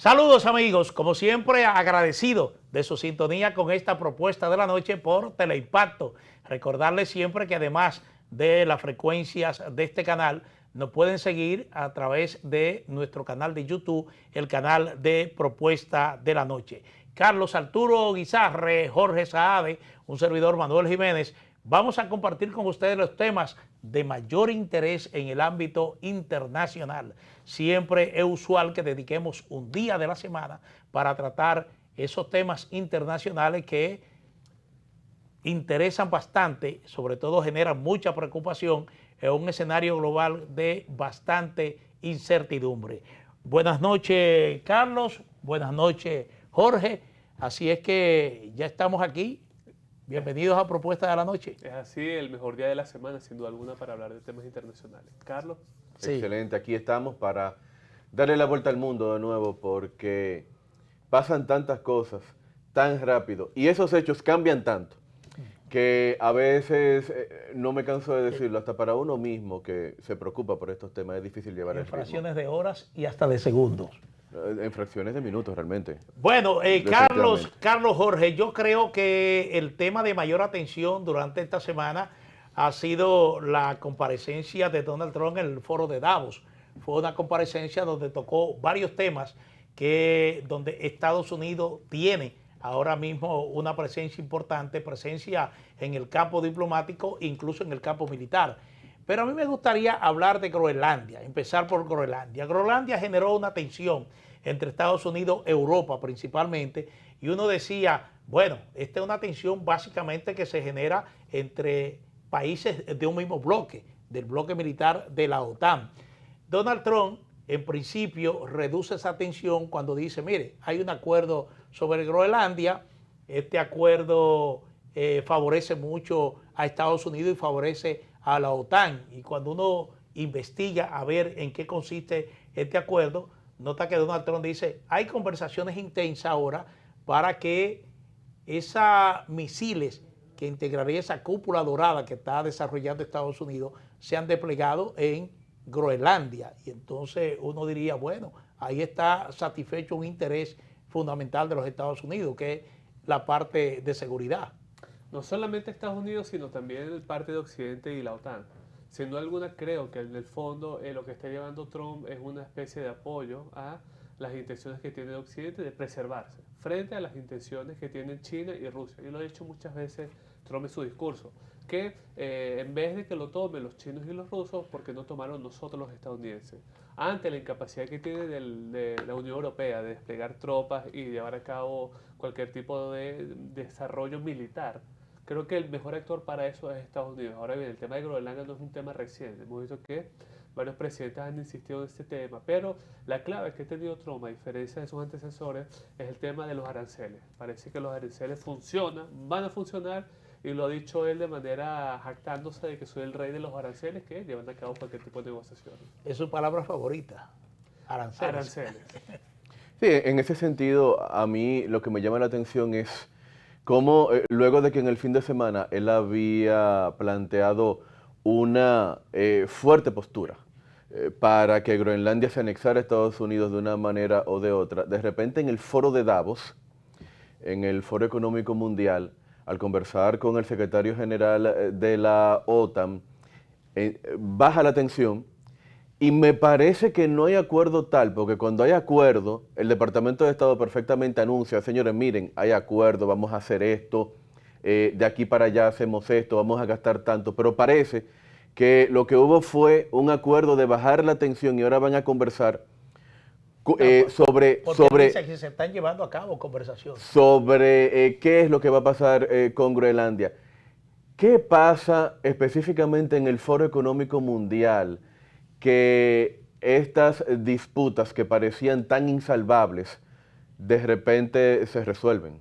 Saludos amigos, como siempre agradecido de su sintonía con esta propuesta de la noche por Teleimpacto. Recordarles siempre que además de las frecuencias de este canal, nos pueden seguir a través de nuestro canal de YouTube, el canal de Propuesta de la Noche. Carlos Arturo Guizarre, Jorge Saade, un servidor Manuel Jiménez, vamos a compartir con ustedes los temas de mayor interés en el ámbito internacional. Siempre es usual que dediquemos un día de la semana para tratar esos temas internacionales que interesan bastante, sobre todo generan mucha preocupación en un escenario global de bastante incertidumbre. Buenas noches, Carlos. Buenas noches, Jorge. Así es que ya estamos aquí. Bienvenidos a Propuesta de la Noche. Es así, el mejor día de la semana, sin duda alguna, para hablar de temas internacionales. Carlos. Sí. Excelente, aquí estamos para darle la vuelta al mundo de nuevo, porque pasan tantas cosas tan rápido y esos hechos cambian tanto que a veces, no me canso de decirlo, hasta para uno mismo que se preocupa por estos temas es difícil llevar el ritmo. En fracciones de horas y hasta de segundos. En fracciones de minutos realmente. Bueno, Carlos Jorge, yo creo que el tema de mayor atención durante esta semana ha sido la comparecencia de Donald Trump en el foro de Davos. Fue una comparecencia donde tocó varios temas donde Estados Unidos tiene ahora mismo una presencia importante, presencia en el campo diplomático, incluso en el campo militar. Pero a mí me gustaría hablar de Groenlandia, empezar por Groenlandia. Groenlandia generó una tensión entre Estados Unidos y Europa principalmente, y uno decía, bueno, esta es una tensión básicamente que se genera entre países de un mismo bloque, del bloque militar de la OTAN. Donald Trump, en principio, reduce esa tensión cuando dice, mire, hay un acuerdo sobre Groenlandia, este acuerdo favorece mucho a Estados Unidos y favorece a la OTAN, y cuando uno investiga a ver en qué consiste este acuerdo, nota que Donald Trump dice, hay conversaciones intensas ahora para que esos misiles que integraría esa cúpula dorada que está desarrollando Estados Unidos sean desplegados en Groenlandia. Y entonces uno diría, bueno, ahí está satisfecho un interés fundamental de los Estados Unidos, que es la parte de seguridad. No solamente Estados Unidos, sino también el parte de Occidente y la OTAN. Sin duda alguna, creo que en el fondo lo que está llevando Trump es una especie de apoyo a las intenciones que tiene Occidente de preservarse frente a las intenciones que tienen China y Rusia. Y lo ha dicho muchas veces Trump en su discurso, que en vez de que lo tomen los chinos y los rusos, ¿por qué no tomaron nosotros los estadounidenses? Ante la incapacidad que tiene de la Unión Europea de desplegar tropas y llevar a cabo cualquier tipo de desarrollo militar, creo que el mejor actor para eso es Estados Unidos. Ahora bien, el tema de Groenlandia no es un tema reciente. Hemos visto que varios presidentes han insistido en este tema, pero la clave que ha tenido Trump, a diferencia de sus antecesores, es el tema de los aranceles. Parece que los aranceles funcionan, van a funcionar, y lo ha dicho él de manera jactándose de que soy el rey de los aranceles que llevan a cabo cualquier tipo de negociaciones. Es su palabra favorita, aranceles. Aranceles. Sí, en ese sentido, a mí lo que me llama la atención es cómo luego de que en el fin de semana él había planteado una fuerte postura para que Groenlandia se anexara a Estados Unidos de una manera o de otra, de repente en el foro de Davos, en el Foro Económico Mundial, al conversar con el secretario general de la OTAN, baja la tensión. Y me parece que no hay acuerdo tal, porque cuando hay acuerdo, el Departamento de Estado perfectamente anuncia, señores, miren, hay acuerdo, vamos a hacer esto, de aquí para allá hacemos esto, vamos a gastar tanto, pero parece que lo que hubo fue un acuerdo de bajar la tensión y ahora van a conversar sobre que se están llevando a cabo conversaciones sobre qué es lo que va a pasar con Groenlandia. ¿Qué pasa específicamente en el Foro Económico Mundial que estas disputas que parecían tan insalvables de repente se resuelven?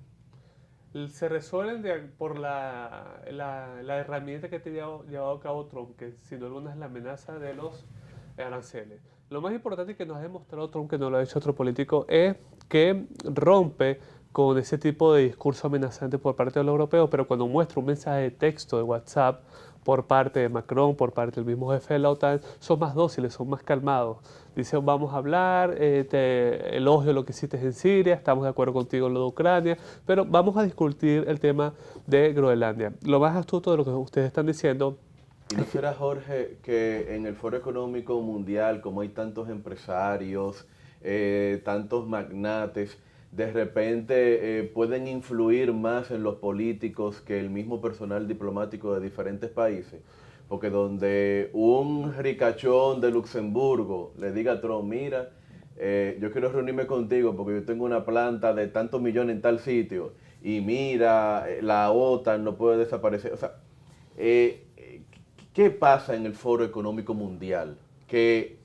Se resuelven por la herramienta que ha llevado a cabo Trump, que sin duda alguna es la amenaza de los aranceles. Lo más importante que nos ha demostrado Trump, que no lo ha hecho otro político, es que rompe con ese tipo de discurso amenazante por parte de los europeos, pero cuando muestra un mensaje de texto de WhatsApp por parte de Macron, por parte del mismo jefe de la OTAN, son más dóciles, son más calmados. Dicen, vamos a hablar, te elogio lo que hiciste en Siria, estamos de acuerdo contigo en lo de Ucrania, pero vamos a discutir el tema de Groenlandia. Lo más astuto de lo que ustedes están diciendo. ¿Y no será, Jorge, que en el Foro Económico Mundial, como hay tantos empresarios, tantos magnates, de repente pueden influir más en los políticos que el mismo personal diplomático de diferentes países? Porque donde un ricachón de Luxemburgo le diga a Trump, mira, yo quiero reunirme contigo porque yo tengo una planta de tantos millones en tal sitio, y mira, la OTAN no puede desaparecer. O sea, ¿qué pasa en el Foro Económico Mundial? Que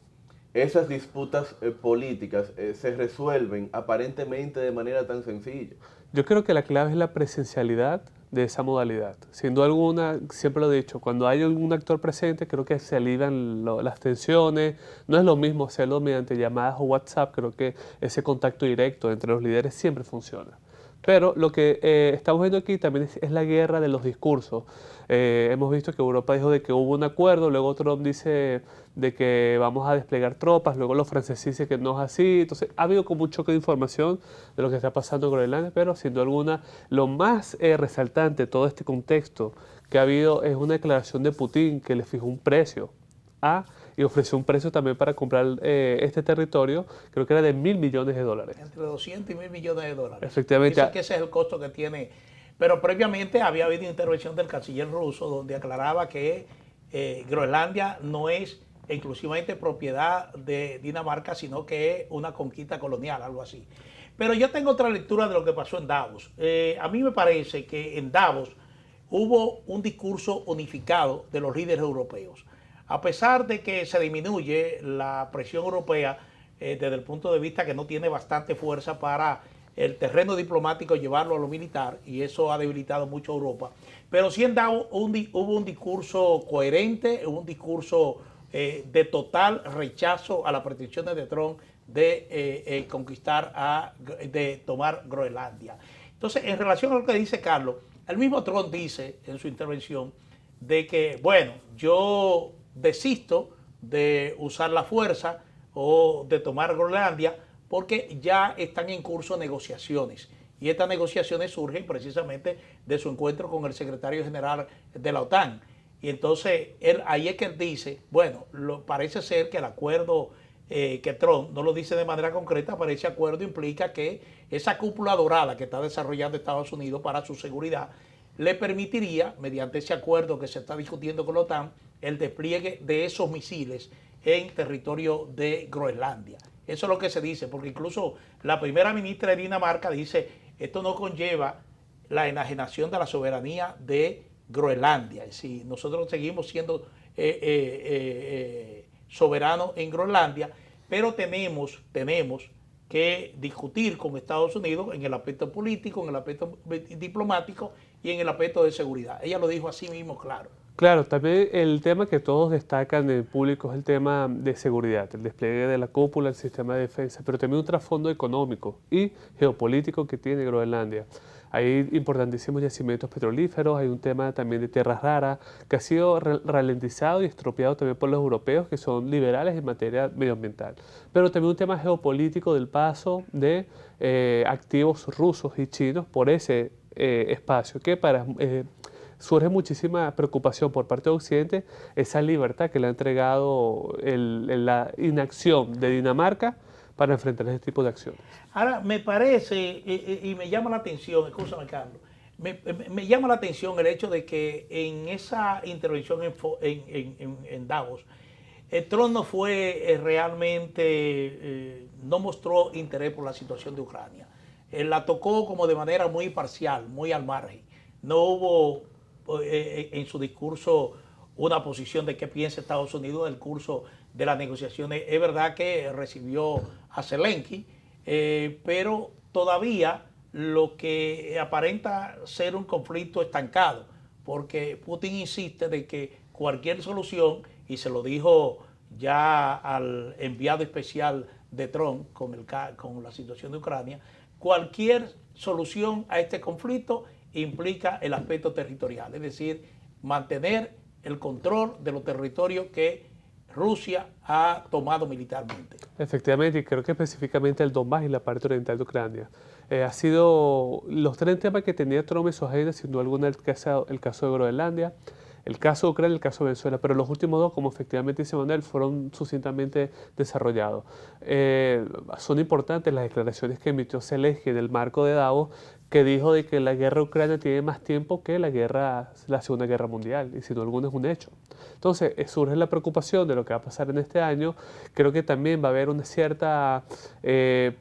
esas disputas políticas se resuelven aparentemente de manera tan sencilla. Yo creo que la clave es la presencialidad de esa modalidad. Sin duda alguna, siempre lo he dicho, cuando hay algún actor presente, creo que se alivian las tensiones. No es lo mismo hacerlo mediante llamadas o WhatsApp, creo que ese contacto directo entre los líderes siempre funciona. Pero lo que estamos viendo aquí también es la guerra de los discursos. Hemos visto que Europa dijo de que hubo un acuerdo, luego Trump dice de que vamos a desplegar tropas, luego los franceses dicen que no es así. Entonces ha habido como un choque de información de lo que está pasando en Groenlandia, pero sin duda alguna lo más resaltante de todo este contexto que ha habido es una declaración de Putin que le fijó un precio y ofreció un precio también para comprar este territorio, creo que era de $1.000 millones. Entre 200 y 1.000 millones de dólares. Efectivamente. Dice que ese es el costo que tiene. Pero previamente había habido intervención del canciller ruso donde aclaraba que Groenlandia no es exclusivamente propiedad de Dinamarca, sino que es una conquista colonial, algo así. Pero yo tengo otra lectura de lo que pasó en Davos. A mí me parece que en Davos hubo un discurso unificado de los líderes europeos. A pesar de que se disminuye la presión europea desde el punto de vista que no tiene bastante fuerza para el terreno diplomático llevarlo a lo militar, y eso ha debilitado mucho a Europa, pero sí en Davos hubo un discurso coherente, un discurso de total rechazo a las pretensiones de Trump de de tomar Groenlandia. Entonces, en relación a lo que dice Carlos, el mismo Trump dice en su intervención de que, bueno, yo desisto de usar la fuerza o de tomar Groenlandia porque ya están en curso negociaciones. Y estas negociaciones surgen precisamente de su encuentro con el secretario general de la OTAN. Y entonces ahí es que él dice, bueno, parece ser que el acuerdo que Trump no lo dice de manera concreta, pero ese acuerdo implica que esa cúpula dorada que está desarrollando Estados Unidos para su seguridad le permitiría, mediante ese acuerdo que se está discutiendo con la OTAN, el despliegue de esos misiles en territorio de Groenlandia. Eso es lo que se dice, porque incluso la primera ministra de Dinamarca dice, esto no conlleva la enajenación de la soberanía de Groenlandia. Es decir, nosotros seguimos siendo soberanos en Groenlandia, pero tenemos que discutir con Estados Unidos en el aspecto político, en el aspecto diplomático y en el aspecto de seguridad. Ella lo dijo así mismo, claro. Claro, también el tema que todos destacan en el público es el tema de seguridad, el despliegue de la cúpula, el sistema de defensa, pero también un trasfondo económico y geopolítico que tiene Groenlandia. Hay importantísimos yacimientos petrolíferos, hay un tema también de tierras raras que ha sido ralentizado y estropeado también por los europeos que son liberales en materia medioambiental. Pero también un tema geopolítico del paso de activos rusos y chinos por ese espacio que surge muchísima preocupación por parte de Occidente, esa libertad que le ha entregado la inacción de Dinamarca para enfrentar ese tipo de acciones. Ahora, me parece, y me llama la atención, escúchame Carlos, me llama la atención el hecho de que en esa intervención en Davos, Trump no fue realmente, no mostró interés por la situación de Ucrania. La tocó como de manera muy parcial, muy al margen. No hubo en su discurso una posición de qué piensa Estados Unidos del curso de las negociaciones. Es verdad que recibió a Zelensky, pero todavía lo que aparenta ser un conflicto estancado, porque Putin insiste de que cualquier solución, y se lo dijo ya al enviado especial de Trump con la situación de Ucrania, cualquier solución a este conflicto implica el aspecto territorial, es decir, mantener el control de los territorios que Rusia ha tomado militarmente. Efectivamente, y creo que específicamente el Donbass y la parte oriental de Ucrania. Ha sido los tres temas que tenía Trump en su agenda, sin duda alguna el caso de Groenlandia, el caso de Ucrania y el caso de Venezuela, pero los últimos dos, como efectivamente dice Manuel, fueron sucintamente desarrollados. Son importantes las declaraciones que emitió Zelensky en el marco de Davos, que dijo de que la guerra ucraniana tiene más tiempo que la Segunda Guerra Mundial, y sin duda alguna es un hecho. Entonces, surge la preocupación de lo que va a pasar en este año. Creo que también va a haber una cierta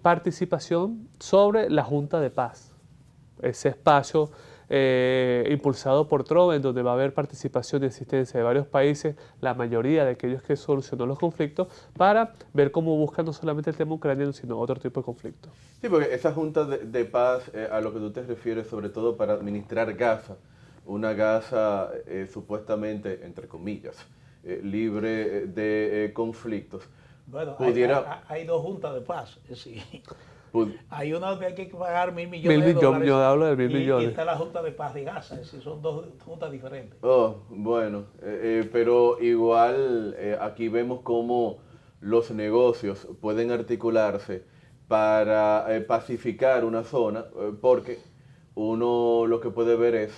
participación sobre la Junta de Paz, ese espacio impulsado por Trump, en donde va a haber participación y asistencia de varios países, la mayoría de aquellos que solucionó los conflictos, para ver cómo buscan no solamente el tema ucraniano, sino otro tipo de conflictos. Sí, porque esa Junta de Paz, a lo que tú te refieres, sobre todo para administrar Gaza, una Gaza supuestamente, entre comillas, libre de conflictos. Bueno, pudiera... hay dos juntas de paz, sí. Pud... Hay una donde hay que pagar $1.000 millones de dólares. Yo hablo de 1.000 millones. Y está la Junta de Paz de Gaza, es decir, son dos juntas diferentes. Oh, bueno, pero igual aquí vemos cómo los negocios pueden articularse para pacificar una zona, porque uno lo que puede ver es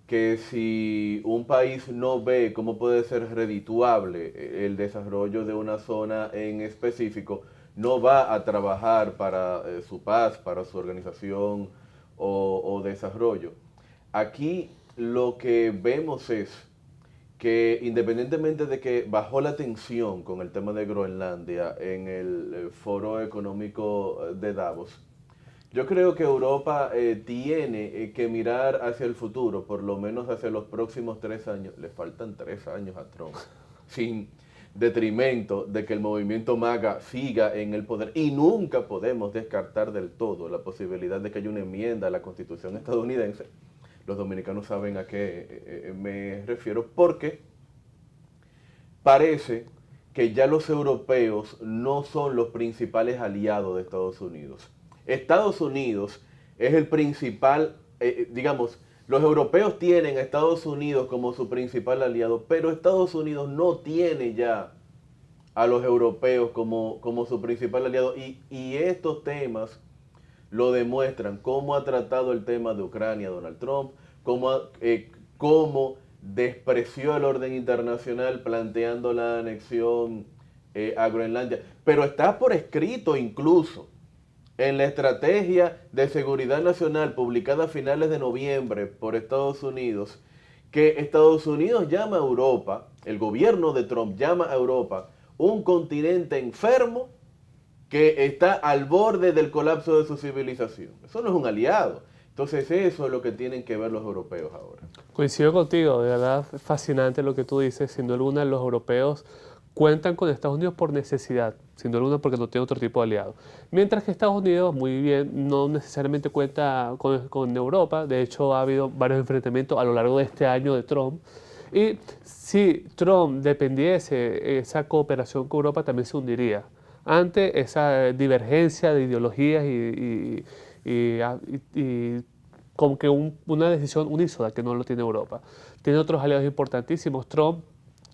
que si un país no ve cómo puede ser redituable el desarrollo de una zona en específico, no va a trabajar para su paz, para su organización o desarrollo. Aquí lo que vemos es que independientemente de que bajó la tensión con el tema de Groenlandia en el Foro Económico de Davos, yo creo que Europa tiene que mirar hacia el futuro, por lo menos hacia los próximos 3 años. Le faltan 3 años a Trump, sin detrimento de que el movimiento MAGA siga en el poder. Y nunca podemos descartar del todo la posibilidad de que haya una enmienda a la Constitución estadounidense. Los dominicanos saben a qué me refiero, porque parece que ya los europeos no son los principales aliados de Estados Unidos. Estados Unidos es el principal, digamos, los europeos tienen a Estados Unidos como su principal aliado, pero Estados Unidos no tiene ya a los europeos como su principal aliado. Y estos temas lo demuestran, cómo ha tratado el tema de Ucrania Donald Trump, cómo despreció el orden internacional planteando la anexión a Groenlandia. Pero está por escrito incluso en la Estrategia de Seguridad Nacional publicada a finales de noviembre por Estados Unidos, que Estados Unidos llama a Europa, el gobierno de Trump llama a Europa un continente enfermo que está al borde del colapso de su civilización. Eso no es un aliado. Entonces eso es lo que tienen que ver los europeos ahora. Coincido contigo, de verdad fascinante lo que tú dices. Sin duda alguna, los europeos cuentan con Estados Unidos por necesidad, sin duda alguna porque no tiene otro tipo de aliado. Mientras que Estados Unidos, muy bien, no necesariamente cuenta con Europa. De hecho, ha habido varios enfrentamientos a lo largo de este año de Trump. Y si Trump dependiese esa cooperación con Europa, también se hundiría ante esa divergencia de ideologías y como que una decisión unísoda que no lo tiene Europa. Tiene otros aliados importantísimos. Trump,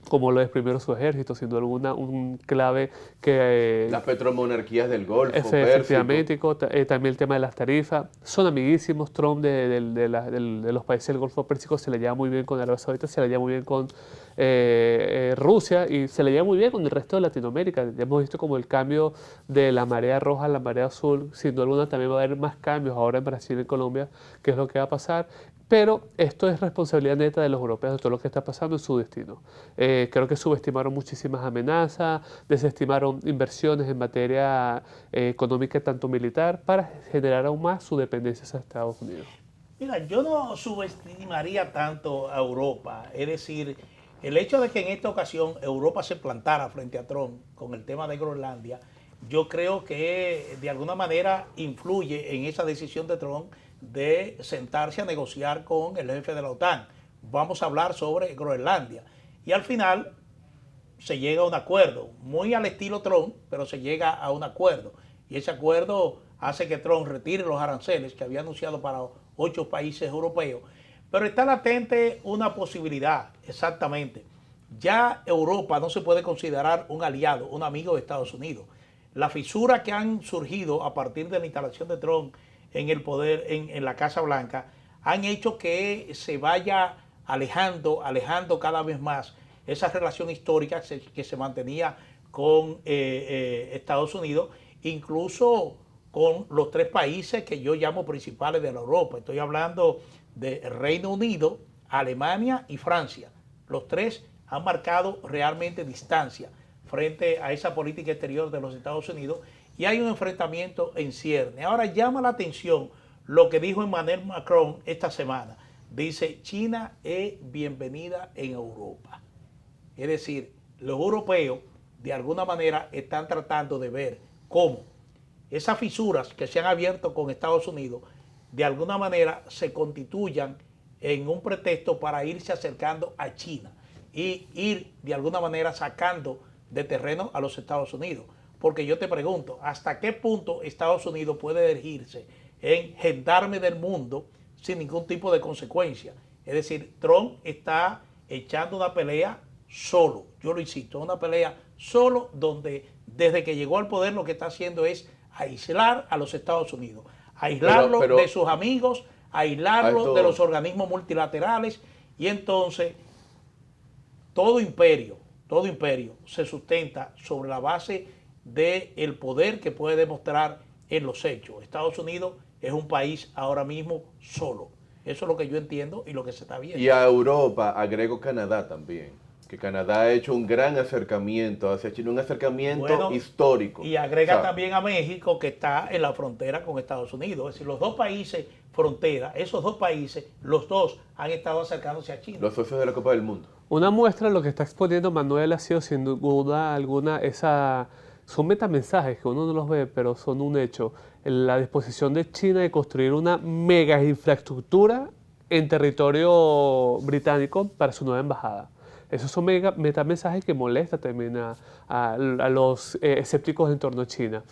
como lo es primero su ejército, sin duda alguna, un clave que... Las petromonarquías del Golfo, efectivamente, también el tema de las tarifas. Son amiguísimos. Trump de los países del Golfo Pérsico se le lleva muy bien con Arabia Saudita, se le lleva muy bien con Rusia y se le lleva muy bien con el resto de Latinoamérica. Ya hemos visto como el cambio de la marea roja a la marea azul. Sin duda alguna también va a haber más cambios ahora en Brasil y en Colombia, que es lo que va a pasar. Pero esto es responsabilidad neta de los europeos, de todo lo que está pasando en su destino. Creo que subestimaron muchísimas amenazas, desestimaron inversiones en materia económica y tanto militar para generar aún más su dependencia hacia Estados Unidos. Mira, yo no subestimaría tanto a Europa. Es decir, el hecho de que en esta ocasión Europa se plantara frente a Trump con el tema de Groenlandia, yo creo que de alguna manera influye en esa decisión de Trump de sentarse a negociar con el jefe de la OTAN. Vamos a hablar sobre Groenlandia. Y al final se llega a un acuerdo, muy al estilo Trump, pero se llega a un acuerdo. Y ese acuerdo hace que Trump retire los aranceles que había anunciado para 8 países europeos. Pero está latente una posibilidad, exactamente. Ya Europa no se puede considerar un aliado, un amigo de Estados Unidos. Las fisuras que han surgido a partir de la instalación de Trump en el poder, en la Casa Blanca, han hecho que se vaya alejando cada vez más esa relación histórica que se mantenía con Estados Unidos, incluso con los 3 países que yo llamo principales de la Europa. Estoy hablando de Reino Unido, Alemania y Francia. Los 3 han marcado realmente distancia frente a esa política exterior de los Estados Unidos y hay un enfrentamiento en cierne. Ahora llama la atención lo que dijo Emmanuel Macron esta semana. Dice, China es bienvenida en Europa. Es decir, los europeos de alguna manera están tratando de ver cómo esas fisuras que se han abierto con Estados Unidos de alguna manera se constituyan en un pretexto para irse acercando a China y ir de alguna manera sacando de terreno a los Estados Unidos. Porque yo te pregunto, ¿hasta qué punto Estados Unidos puede erigirse en gendarme del mundo sin ningún tipo de consecuencia? Es decir, Trump está echando una pelea solo, yo lo insisto, una pelea solo donde desde que llegó al poder lo que está haciendo es aislar a los Estados Unidos, aislarlo de sus amigos, aislarlo de los organismos multilaterales y entonces todo imperio se sustenta sobre la base del poder que puede demostrar en los hechos. Estados Unidos es un país ahora mismo solo. Eso es lo que yo entiendo y lo que se está viendo. Y a Europa agrego Canadá también, que Canadá ha hecho un gran acercamiento hacia China, un acercamiento histórico. Y agrega también a México, que está en la frontera con Estados Unidos. Es decir, los 2 países frontera, esos 2 países, los 2 han estado acercándose a China. Los socios de la Copa del Mundo. Una muestra de lo que está exponiendo Manuel ha sido sin duda alguna son metamensajes que uno no los ve, pero son un hecho. La disposición de China de construir una mega infraestructura en territorio británico para su nueva embajada. Esos son metamensajes que molestan también a los escépticos en torno a China.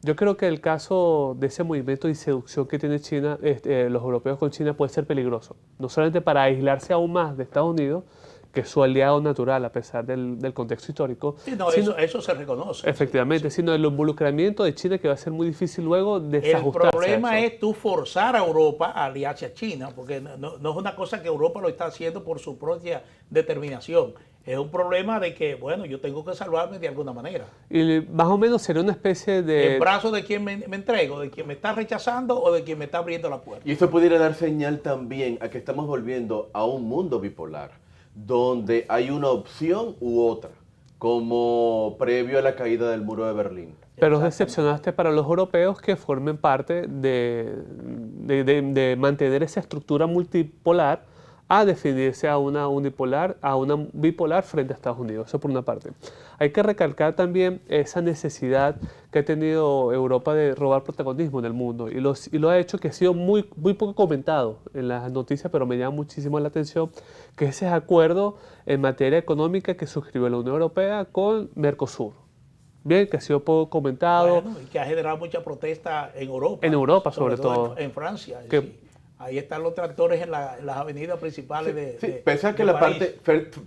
Yo creo que el caso de ese movimiento de seducción que tiene China, los europeos con China, puede ser peligroso. No solamente para aislarse aún más de Estados Unidos, que es su aliado natural a pesar del contexto histórico. Sí, no, eso se reconoce. Efectivamente, sino el involucramiento de China que va a ser muy difícil luego desajustarse. El problema es tú forzar a Europa a aliarse a China, porque no es una cosa que Europa lo está haciendo por su propia determinación. Es un problema de que, bueno, yo tengo que salvarme de alguna manera. Y más o menos sería una especie de... ¿En brazos de quien me entrego? ¿De quien me está rechazando o de quien me está abriendo la puerta? Y esto pudiera dar señal también a que estamos volviendo a un mundo bipolar, donde hay una opción u otra, como previo a la caída del muro de Berlín. Pero decepcionaste para los europeos que formen parte de mantener esa estructura multipolar a definirse a una unipolar, a una bipolar frente a Estados Unidos. Eso por una parte. Hay que recalcar también esa necesidad que ha tenido Europa de robar protagonismo en el mundo y lo ha hecho, que ha sido muy poco comentado en las noticias, pero me llama muchísimo la atención, que ese acuerdo en materia económica que suscribió la Unión Europea con Mercosur. Bien, que ha sido poco comentado. Bueno, y que ha generado mucha protesta en Europa. En Europa, sobre todo. En Francia. Ahí están los tractores en las avenidas principales pese a que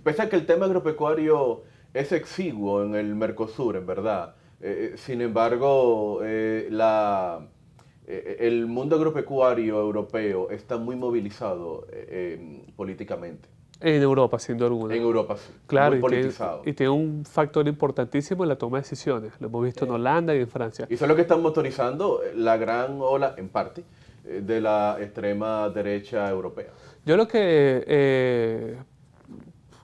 pese a que el tema agropecuario es exiguo en el Mercosur, en verdad. Sin embargo, el mundo agropecuario europeo está muy movilizado políticamente. En Europa, sin duda alguna. En Europa, sí. Claro, muy politizado. Y tiene un factor importantísimo en la toma de decisiones. Lo hemos visto en Holanda y en Francia. Y eso es lo que están motorizando la gran ola, en parte, de la extrema derecha europea. Yo lo que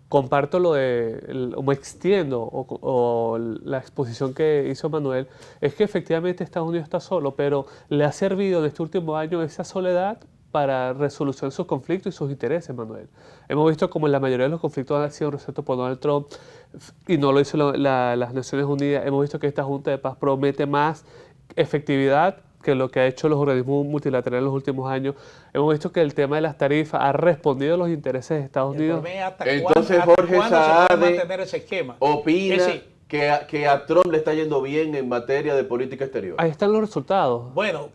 comparto o me extiendo o la exposición que hizo Manuel es que efectivamente Estados Unidos está solo, pero le ha servido en este último año esa soledad para resolución de sus conflictos y sus intereses, Manuel. Hemos visto como la mayoría de los conflictos han sido resueltos por Donald Trump y no lo hizo las Naciones Unidas. Hemos visto que esta Junta de Paz promete más efectividad que lo que ha hecho los organismos multilaterales en los últimos años. Hemos visto que el tema de las tarifas ha respondido a los intereses de Estados Unidos. Entonces Jorge Saade mantener ese esquema. opina que a Trump le está yendo bien en materia de política exterior? Ahí están los resultados. Bueno,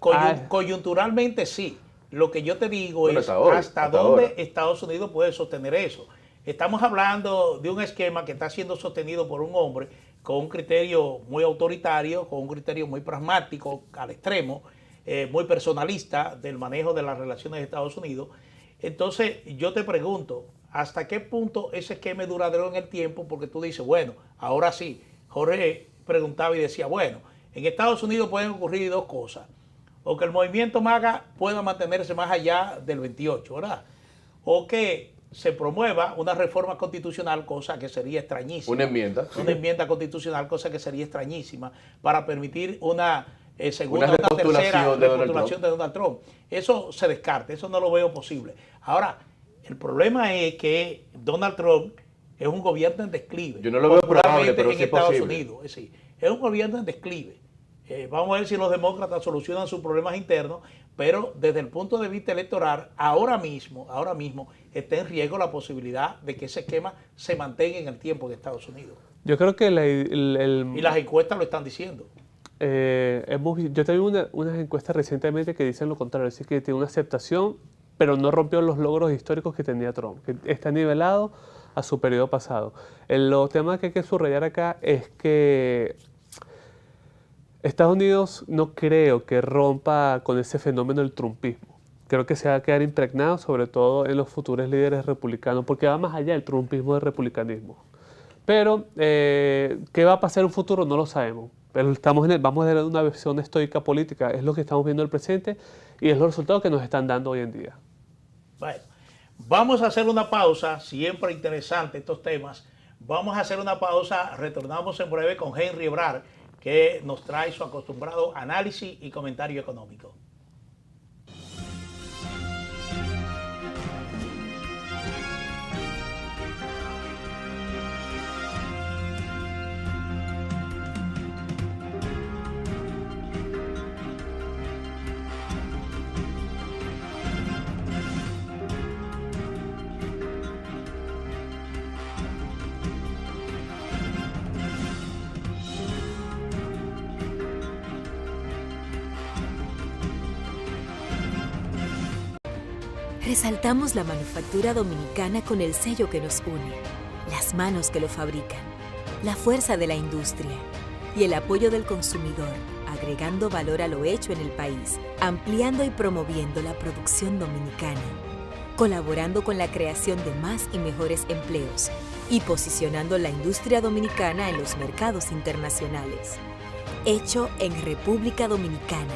coyunturalmente sí. Lo que yo te digo Bueno, es hasta dónde ahora. Estados Unidos puede sostener eso. Estamos hablando de un esquema que está siendo sostenido por un hombre con un criterio muy autoritario, con un criterio muy pragmático al extremo, muy personalista del manejo de las relaciones de Estados Unidos. Entonces, yo te pregunto, ¿hasta qué punto ese esquema es duradero en el tiempo? Porque tú dices, bueno, ahora sí. Jorge preguntaba y decía, bueno, en Estados Unidos pueden ocurrir dos cosas. O que el movimiento MAGA pueda mantenerse más allá del 28, ¿verdad? O que se promueva una reforma constitucional, cosa que sería extrañísima. Una enmienda. Una enmienda constitucional, cosa que sería extrañísima, para permitir una segunda, Una una tercera repostulación de repostulación de Donald Trump. Eso se descarta, eso no lo veo posible. Ahora, el problema es que Donald Trump es un gobierno en declive. Yo no lo veo popularmente probable, pero en sí es Estados posible. Unidos. Es decir, es un gobierno en declive. Vamos a ver si los demócratas solucionan sus problemas internos, pero desde el punto de vista electoral, ahora mismo está en riesgo la posibilidad de que ese esquema se mantenga en el tiempo en Estados Unidos. Yo creo que Y las encuestas lo están diciendo. yo también unas encuestas recientemente que dicen lo contrario, es decir, que tiene una aceptación, pero no rompió los logros históricos que tenía Trump, que está nivelado a su periodo pasado. El tema que hay que subrayar acá es que Estados Unidos no creo que rompa con ese fenómeno del trumpismo. Creo que se va a quedar impregnado, sobre todo en los futuros líderes republicanos, porque va más allá del trumpismo del republicanismo. Pero, ¿qué va a pasar en un futuro? No lo sabemos. Pero vamos a tener una versión estoica política. Es lo que estamos viendo en el presente y es los resultados que nos están dando hoy en día. Bueno, vamos a hacer una pausa. Siempre interesante estos temas. Vamos a hacer una pausa. Retornamos en breve con Henry Ebrard, que nos trae su acostumbrado análisis y comentario económico. Resaltamos la manufactura dominicana con el sello que nos une, las manos que lo fabrican, la fuerza de la industria y el apoyo del consumidor, agregando valor a lo hecho en el país, ampliando y promoviendo la producción dominicana, colaborando con la creación de más y mejores empleos y posicionando la industria dominicana en los mercados internacionales. Hecho en República Dominicana.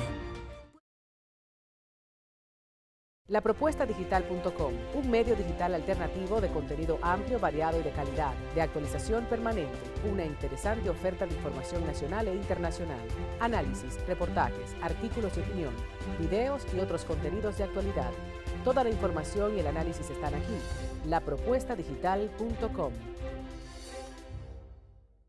Lapropuestadigital.com, un medio digital alternativo de contenido amplio, variado y de calidad, de actualización permanente, una interesante oferta de información nacional e internacional, análisis, reportajes, artículos de opinión, videos y otros contenidos de actualidad. Toda la información y el análisis están aquí. Lapropuestadigital.com.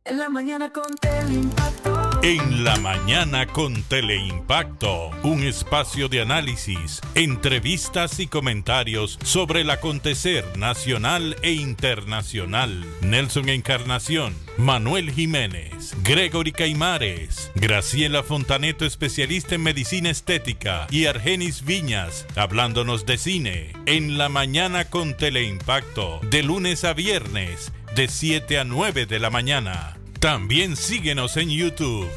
En la mañana con Teleimpacto. En la mañana con Teleimpacto, un espacio de análisis, entrevistas y comentarios sobre el acontecer nacional e internacional. Nelson Encarnación, Manuel Jiménez, Gregory Caimares, Graciela Fontaneto, especialista en medicina estética, y Argenis Viñas, hablándonos de cine. En la mañana con Teleimpacto, de lunes a viernes, de 7 a 9 de la mañana. También síguenos en YouTube.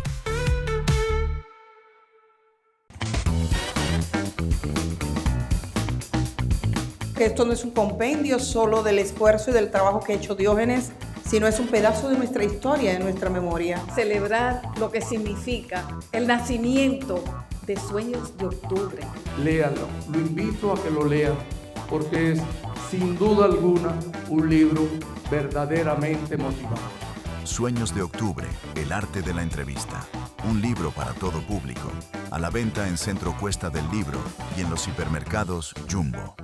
Que esto no es un compendio solo del esfuerzo y del trabajo que ha hecho Diógenes, sino es un pedazo de nuestra historia, de nuestra memoria. Celebrar lo que significa el nacimiento de Sueños de Octubre. Léanlo, lo invito a que lo lean, porque es sin duda alguna un libro verdaderamente motivador. Sueños de Octubre, el arte de la entrevista. Un libro para todo público. A la venta en Centro Cuesta del Libro y en los hipermercados Jumbo.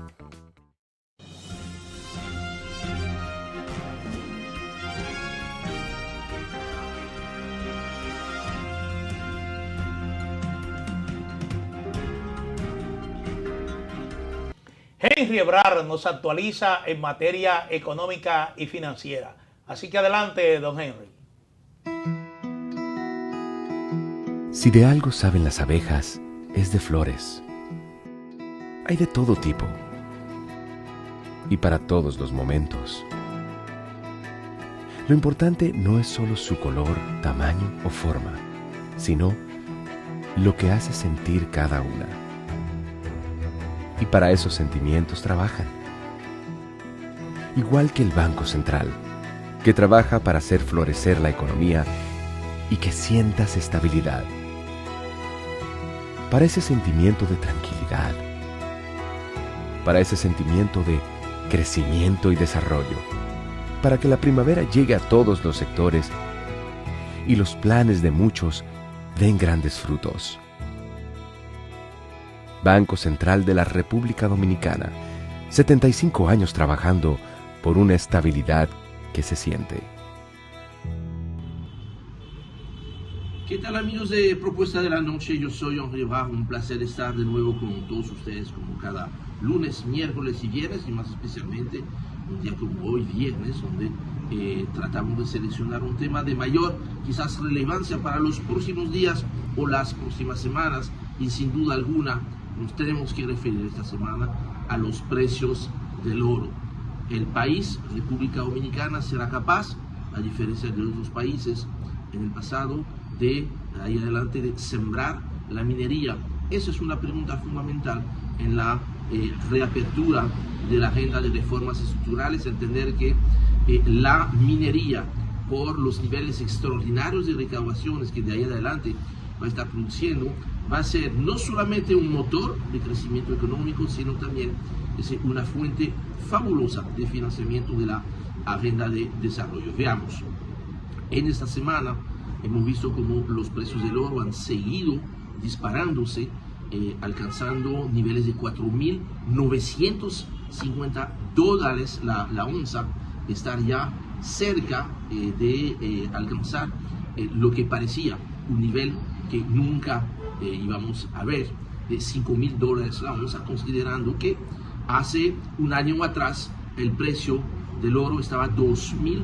Henry Ebrard nos actualiza en materia económica y financiera. Así que adelante, don Henry. Si de algo saben las abejas, es de flores. Hay de todo tipo y para todos los momentos. Lo importante no es solo su color, tamaño o forma, sino lo que hace sentir cada una. Y para esos sentimientos trabajan. Igual que el Banco Central, que trabaja para hacer florecer la economía y que sientas estabilidad. Para ese sentimiento de tranquilidad, para ese sentimiento de crecimiento y desarrollo, para que la primavera llegue a todos los sectores y los planes de muchos den grandes frutos. Banco Central de la República Dominicana, 75 años trabajando por una estabilidad que se siente. ¿Qué tal, amigos de Propuesta de la Noche? Yo soy Henri Barr, un placer estar de nuevo con todos ustedes como cada lunes, miércoles y viernes, y más especialmente un día como hoy, viernes, donde tratamos de seleccionar un tema de mayor quizás relevancia para los próximos días o las próximas semanas, y sin duda alguna nos tenemos que referir esta semana a los precios del oro. El país, República Dominicana, será capaz, a diferencia de otros países en el pasado, de ahí adelante de sembrar la minería. Esa es una pregunta fundamental en la reapertura de la agenda de reformas estructurales, entender que la minería, por los niveles extraordinarios de recaudaciones que de ahí adelante va a estar produciendo, va a ser no solamente un motor de crecimiento económico, sino también una fuente fabulosa de financiamiento de la agenda de desarrollo. Veamos, en esta semana hemos visto cómo los precios del oro han seguido disparándose, alcanzando niveles de $4.950 la onza, estar ya cerca de alcanzar lo que parecía un nivel que nunca íbamos a ver, de $5.000 la onza, considerando que hace un año atrás el precio del oro estaba $2.000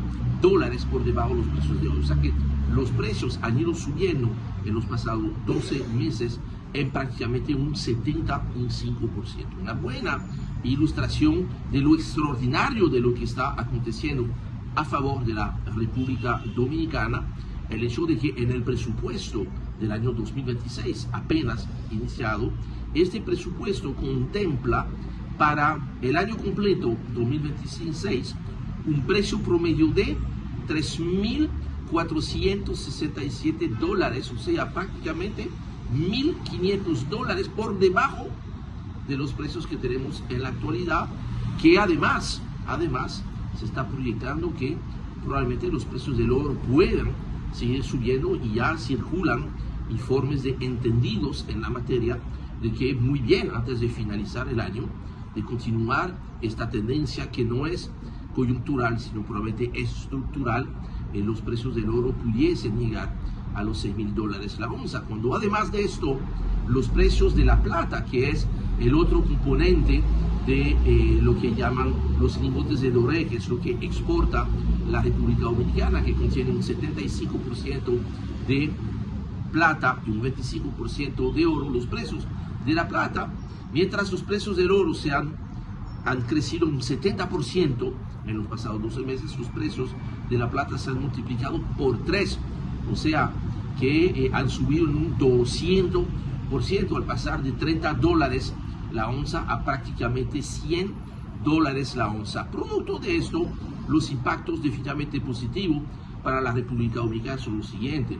por debajo de los precios de oro. O sea que los precios han ido subiendo en los pasados 12 meses en prácticamente un 75%. Una buena ilustración de lo extraordinario de lo que está aconteciendo a favor de la República Dominicana, el hecho de que en el presupuesto del año 2026, apenas iniciado, este presupuesto contempla para el año completo 2026 un precio promedio de $3.467, o sea, prácticamente $1.500 por debajo de los precios que tenemos en la actualidad, que además se está proyectando que probablemente los precios del oro puedan seguir subiendo, y ya circulan informes de entendidos en la materia de que muy bien antes de finalizar el año, de continuar esta tendencia que no es coyuntural, sino probablemente estructural, los precios del oro pudiesen llegar a los $6.000 la onza, cuando además de esto los precios de la plata, que es el otro componente de lo que llaman los lingotes de doré, que es lo que exporta la República Dominicana, que contiene un 75% de plata y un 25% de oro. Los precios de la plata, mientras los precios del oro han crecido un 70% en los pasados 12 meses, los precios de la plata se han multiplicado por 3, o sea que han subido en un 200% al pasar de $30 la onza a prácticamente $100 la onza. Producto de esto, los impactos definitivamente positivos para la República Dominicana son los siguientes.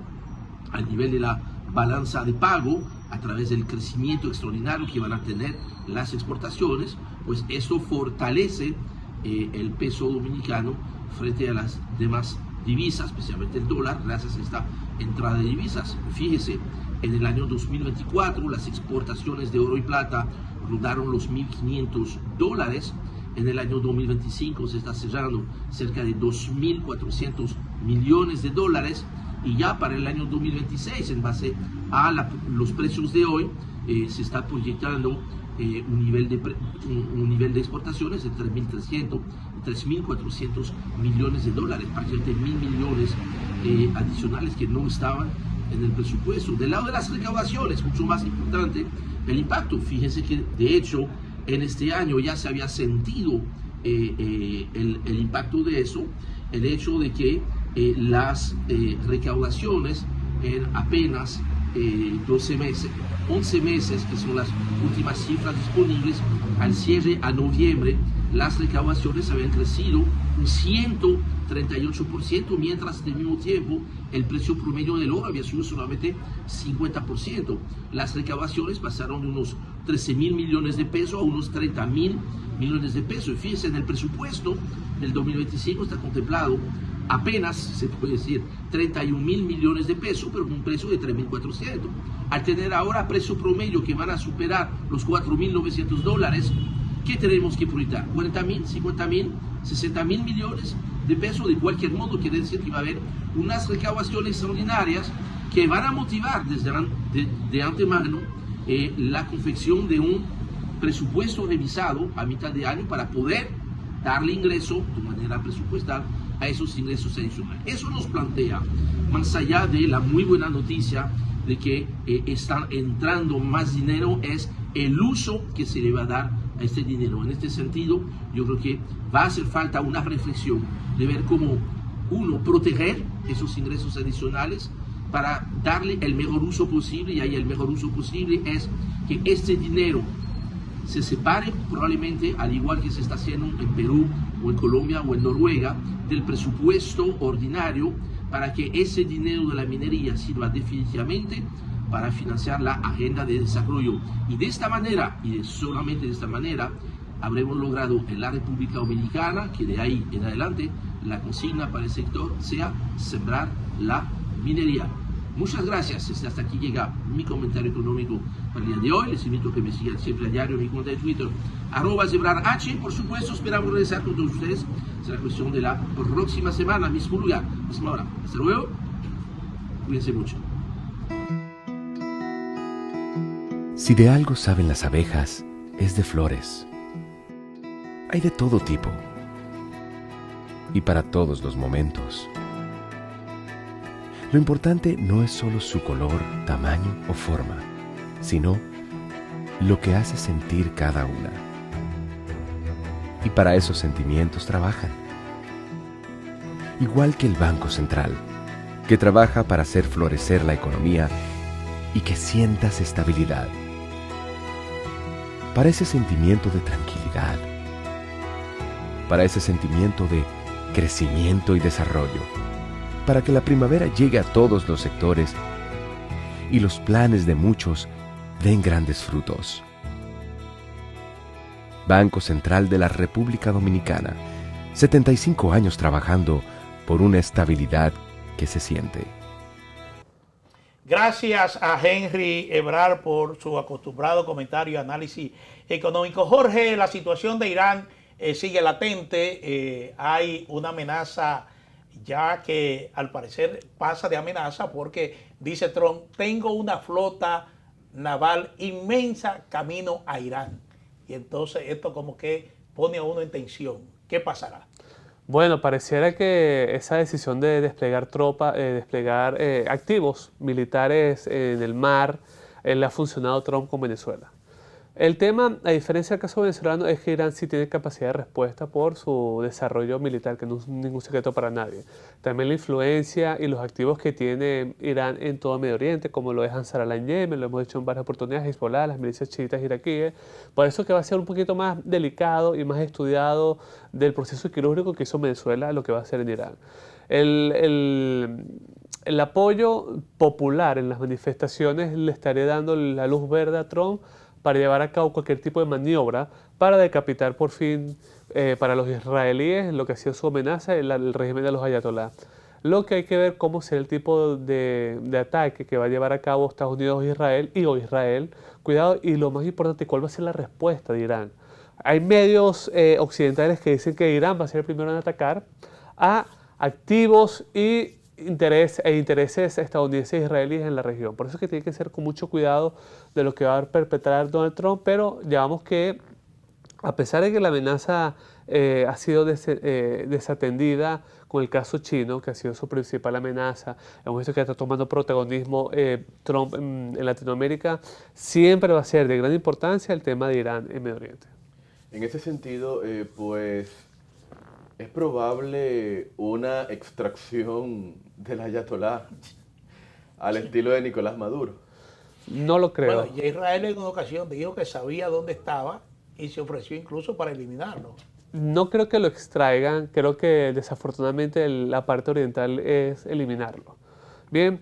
Al nivel de la balanza de pago, a través del crecimiento extraordinario que van a tener las exportaciones, pues esto fortalece el peso dominicano frente a las demás divisas, especialmente el dólar, gracias a esta entrada de divisas. Fíjese, en el año 2024 las exportaciones de oro y plata rodaron los $1.500. En el año 2025 se está cerrando cerca de $2.400 millones, y ya para el año 2026, en base a los precios de hoy, se está proyectando un nivel de exportaciones de $3.400 millones, prácticamente $1.000 millones adicionales que no estaban en el presupuesto. Del lado de las recaudaciones, mucho más importante, el impacto. Fíjense que de hecho en este año ya se había sentido el impacto de eso, el hecho de que las recaudaciones en apenas 12 meses, 11 meses, que son las últimas cifras disponibles, al cierre a noviembre, las recaudaciones habían crecido un 138%, mientras al mismo tiempo el precio promedio del oro había subido solamente 50%. Las recaudaciones pasaron de unos 13.000 millones de pesos a unos 30.000 millones de pesos. Y fíjense, en el presupuesto del 2025 está contemplado apenas, se puede decir, 31.000 millones de pesos, pero con un precio de 3.400. Al tener ahora precio promedio que van a superar los 4.900 dólares, ¿qué tenemos que priorizar? 40.000, 50.000, 60.000 millones de pesos. De cualquier modo, quiere decir que va a haber unas recaudaciones extraordinarias que van a motivar de antemano la confección de un presupuesto revisado a mitad de año para poder darle ingreso de manera presupuestal a esos ingresos adicionales. Eso nos plantea, más allá de la muy buena noticia de que están entrando más dinero, es el uso que se le va a dar a este dinero. En este sentido, yo creo que va a hacer falta una reflexión de ver cómo, uno, proteger esos ingresos adicionales para darle el mejor uso posible, y ahí el mejor uso posible es que este dinero se separe, probablemente al igual que se está haciendo en Perú o en Colombia o en Noruega, del presupuesto ordinario, para que ese dinero de la minería sirva definitivamente para financiar la agenda de desarrollo. Y de esta manera, y solamente de esta manera, habremos logrado en la República Dominicana que de ahí en adelante la consigna para el sector sea sembrar la minería. Muchas gracias. Hasta aquí llega mi comentario económico para el día de hoy. Les invito a que me sigan siempre a diario en mi cuenta de Twitter, @ZebrarH. Por supuesto, esperamos regresar con todos ustedes. Será cuestión de la próxima semana, mismo lugar, misma hora. Hasta luego. Cuídense mucho. Si de algo saben las abejas, es de flores. Hay de todo tipo y para todos los momentos. Lo importante no es solo su color, tamaño o forma, sino lo que hace sentir cada una. Y para esos sentimientos trabajan. Igual que el Banco Central, que trabaja para hacer florecer la economía y que sientas estabilidad. Para ese sentimiento de tranquilidad. Para ese sentimiento de crecimiento y desarrollo. Para que la primavera llegue a todos los sectores y los planes de muchos den grandes frutos. Banco Central de la República Dominicana, 75 años trabajando por una estabilidad que se siente. Gracias a Henry Ebrard por su acostumbrado comentario y análisis económico. Jorge, la situación de Irán sigue latente. Hay una amenaza ya que al parecer pasa de amenaza, porque dice Trump: tengo una flota naval inmensa camino a Irán. Y entonces esto como que pone a uno en tensión. ¿Qué pasará? Bueno, pareciera que esa decisión de desplegar tropas, activos militares en el mar, le ha funcionado a Trump con Venezuela. El tema, a diferencia del caso venezolano, es que Irán sí tiene capacidad de respuesta por su desarrollo militar, que no es ningún secreto para nadie. También la influencia y los activos que tiene Irán en todo Medio Oriente, como lo es Ansarallah en Yemen, lo hemos dicho en varias oportunidades, Hezbollah, las milicias chiitas iraquíes. Por eso que va a ser un poquito más delicado y más estudiado del proceso quirúrgico que hizo Venezuela, lo que va a hacer en Irán. El apoyo popular en las manifestaciones le estaría dando la luz verde a Trump para llevar a cabo cualquier tipo de maniobra para decapitar por fin para los israelíes lo que ha sido su amenaza, el régimen de los ayatolá. Lo que hay que ver cómo será el tipo de ataque que va a llevar a cabo Estados Unidos o Israel, cuidado, y lo más importante, cuál va a ser la respuesta de Irán. Hay medios occidentales que dicen que Irán va a ser el primero en atacar a activos y intereses estadounidenses e israelíes en la región. Por eso es que tiene que ser con mucho cuidado de lo que va a perpetrar Donald Trump, pero llevamos que a pesar de que la amenaza ha sido desatendida con el caso chino, que ha sido su principal amenaza, hemos visto que está tomando protagonismo Trump en Latinoamérica, siempre va a ser de gran importancia el tema de Irán en Medio Oriente. En ese sentido, pues es probable una extracción del ayatolá al estilo de Nicolás Maduro. No lo creo. Bueno, ya Israel en una ocasión dijo que sabía dónde estaba y se ofreció incluso para eliminarlo. No creo que lo extraigan, creo que desafortunadamente la parte oriental es eliminarlo. Bien,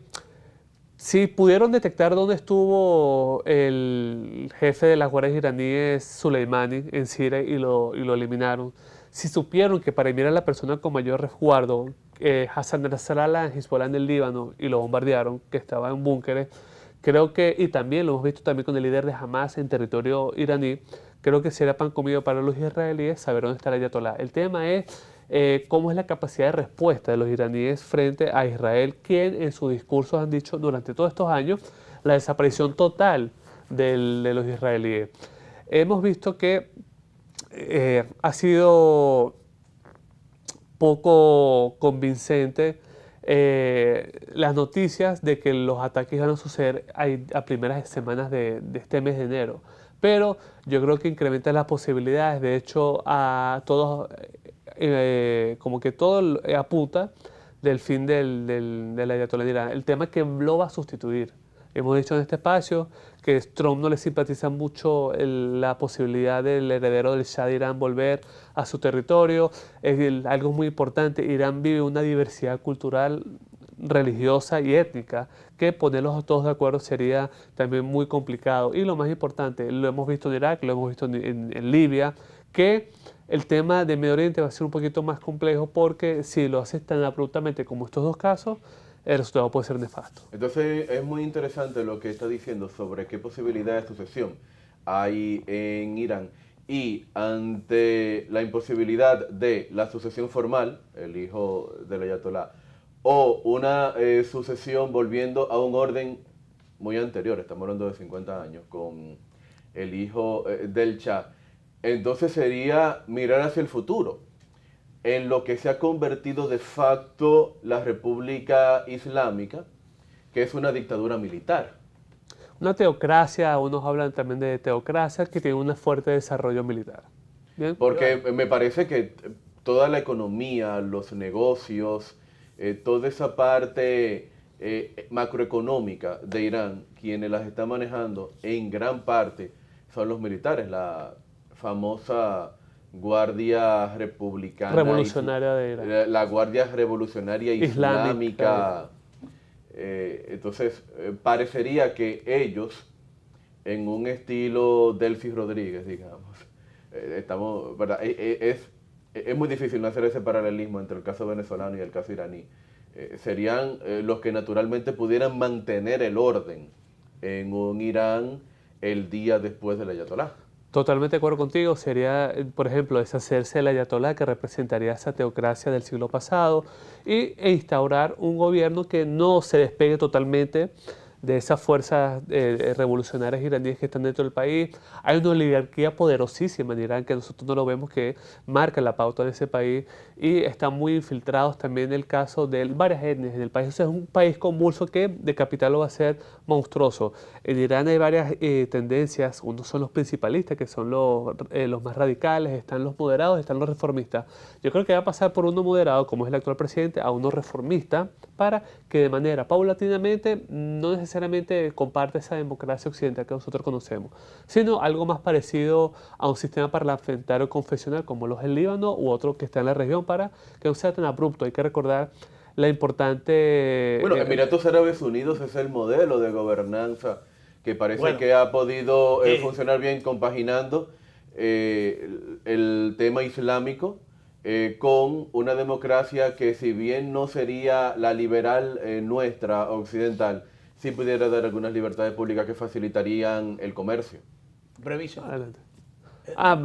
si pudieron detectar dónde estuvo el jefe de las guardias iraníes, Soleimani, en Siria y lo eliminaron, si supieron que para eliminar a la persona con mayor resguardo, Hassan Nasrallah en Hezbollah en el Líbano, y lo bombardearon, que estaba en búnkeres, creo que, y también lo hemos visto también con el líder de Hamas en territorio iraní, creo que será pan comido para los israelíes saber dónde está el ayatolá. El tema es cómo es la capacidad de respuesta de los iraníes frente a Israel, quien en sus discursos han dicho durante todos estos años la desaparición total de los israelíes. Hemos visto que ha sido poco convincente las noticias de que los ataques van a suceder a primeras semanas de este mes de enero. Pero yo creo que incrementa las posibilidades. De hecho, a todos, como que todo apunta del fin del ayatolá de Irán. El tema es que lo va a sustituir. Hemos dicho en este espacio que Trump no le simpatiza mucho la posibilidad del heredero del Shah de Irán volver a su territorio. Algo muy importante, Irán vive una diversidad cultural, religiosa y étnica, que ponerlos todos de acuerdo sería también muy complicado. Y lo más importante, lo hemos visto en Irak, lo hemos visto en Libia, que el tema de Medio Oriente va a ser un poquito más complejo porque si lo haces tan abruptamente como estos dos casos, el resultado puede ser nefasto. Entonces es muy interesante lo que está diciendo sobre qué posibilidad de sucesión hay en Irán, y ante la imposibilidad de la sucesión formal, el hijo del ayatolá, o una sucesión volviendo a un orden muy anterior, estamos hablando de 50 años, con el hijo del Shah, entonces sería mirar hacia el futuro, en lo que se ha convertido de facto la República Islámica, que es una dictadura militar. Una teocracia, unos hablan también de teocracia, que tiene un fuerte desarrollo militar. ¿Bien? Porque me parece que toda la economía, los negocios, toda esa parte macroeconómica de Irán, quienes las están manejando en gran parte son los militares, la famosa Guardia Republicana Revolucionaria de Irán. La Guardia Revolucionaria Islámica. Entonces, parecería que ellos, en un estilo Delcy Rodríguez, digamos, estamos, ¿verdad? Es muy difícil no hacer ese paralelismo entre el caso venezolano y el caso iraní. Serían los que naturalmente pudieran mantener el orden en un Irán el día después del ayatolá. Totalmente de acuerdo contigo. Sería, por ejemplo, deshacerse del ayatolá, que representaría esa teocracia del siglo pasado, e instaurar un gobierno que no se despegue totalmente de esas fuerzas revolucionarias iraníes que están dentro del país. Hay una oligarquía poderosísima en Irán que nosotros no lo vemos, que marca la pauta de ese país, y están muy infiltrados también en el caso de varias etnias en el país. O sea, es un país convulso que de capital lo va a ser monstruoso. En Irán hay varias tendencias. Unos son los principalistas, que son los más radicales, están los moderados, están los reformistas. Yo creo que va a pasar por uno moderado, como es el actual presidente, a uno reformista, para que de manera paulatinamente, no necesariamente comparte esa democracia occidental que nosotros conocemos, sino algo más parecido a un sistema parlamentario confesional como los del Líbano u otro que está en la región, para que no sea tan abrupto. Hay que recordar la importante... Bueno, Emiratos Árabes Unidos es el modelo de gobernanza que parece que ha podido funcionar bien, compaginando el tema islámico con una democracia que, si bien no sería la liberal nuestra occidental, sí pudiera dar algunas libertades públicas que facilitarían el comercio. Brevísimo. Adelante.